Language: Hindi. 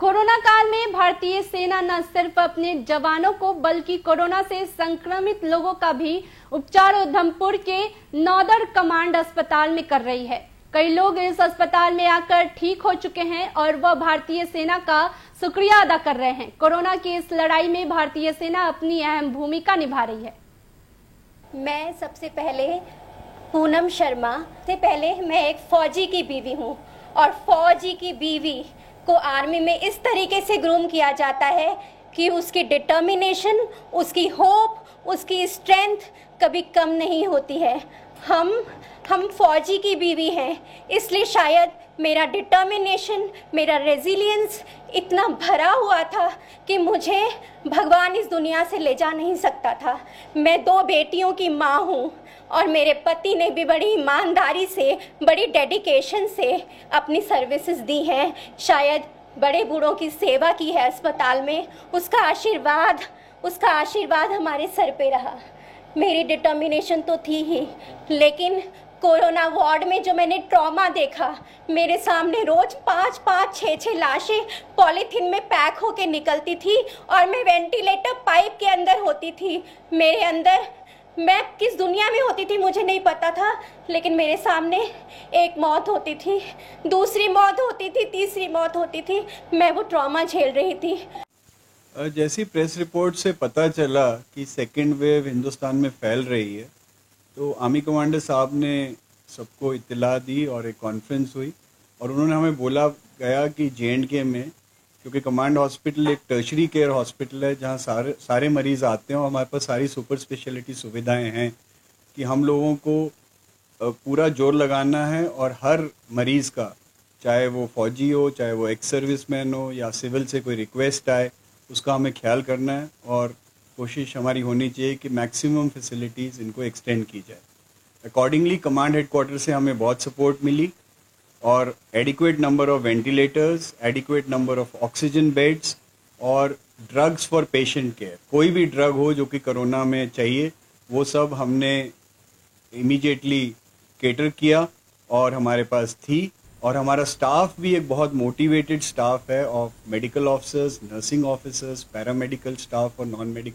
कोरोना काल में भारतीय सेना न सिर्फ अपने जवानों को बल्कि कोरोना से संक्रमित लोगों का भी उपचार उधमपुर के नौदर कमांड अस्पताल में कर रही है। कई लोग इस अस्पताल में आकर ठीक हो चुके हैं और वह भारतीय सेना का शुक्रिया अदा कर रहे हैं। कोरोना की इस लड़ाई में भारतीय सेना अपनी अहम भूमिका निभा रही है। मैं सबसे पहले पूनम शर्मा से पहले मैं एक फौजी की बीवी हूँ और फौजी की बीवी को आर्मी में इस तरीके से ग्रूम किया जाता है कि उसकी डिटर्मिनेशन, उसकी होप, उसकी स्ट्रेंथ कभी कम नहीं होती है। हम फौजी की बीवी हैं, इसलिए शायद मेरा डिटर्मिनेशन, मेरा रेजिलियंस इतना भरा हुआ था कि मुझे भगवान इस दुनिया से ले जा नहीं सकता था। मैं 2 बेटियों की माँ हूँ और मेरे पति ने भी बड़ी ईमानदारी से, बड़ी डेडिकेशन से अपनी सर्विसेज दी हैं। शायद बड़े बूढ़ों की सेवा की है अस्पताल में, उसका आशीर्वाद हमारे सर पे रहा। मेरी डिटर्मिनेशन तो थी ही, लेकिन कोरोना वार्ड में जो मैंने ट्रॉमा देखा, मेरे सामने रोज 5-5, 6-6 लाशें पॉलीथीन में पैक होके निकलती थी और मैं वेंटिलेटर पाइप के अंदर होती थी। मेरे अंदर मैं किस दुनिया में होती थी मुझे नहीं पता था, लेकिन मेरे सामने एक मौत होती थी, दूसरी मौत होती थी, तीसरी मौत होती थी। मैं वो ट्रॉमा झेल रही थी। जैसी प्रेस रिपोर्ट से पता चला कि सेकेंड वेव हिंदुस्तान में फैल रही है, तो आर्मी कमांडर साहब ने सबको इत्तला दी और एक कॉन्फ्रेंस हुई और उन्होंने हमें बोला गया कि J&K में, क्योंकि कमांड हॉस्पिटल एक टर्शरी केयर हॉस्पिटल है जहां सारे मरीज़ आते हैं और हमारे पास सारी सुपर स्पेशलिटी सुविधाएं हैं, कि हम लोगों को पूरा जोर लगाना है और हर मरीज़ का, चाहे वो फौजी हो, चाहे वो एक्स सर्विसमैन हो या सिविल से कोई रिक्वेस्ट आए, उसका हमें ख्याल करना है और कोशिश हमारी होनी चाहिए कि मैक्सिमम फैसिलिटीज़ इनको एक्सटेंड की जाए। अकॉर्डिंगली कमांड हेडक्वार्टर से हमें बहुत सपोर्ट मिली और adequate number of ventilators, adequate number of oxygen beds और ड्रग्स फॉर पेशेंट केयर, कोई भी ड्रग हो जो कि कोरोना में चाहिए, वो सब हमने इमीडिएटली केटर किया और हमारे पास थी। और हमारा स्टाफ भी एक बहुत मोटिवेटेड स्टाफ है of medical officers, nursing officers, paramedical staff और नॉन मेडिकल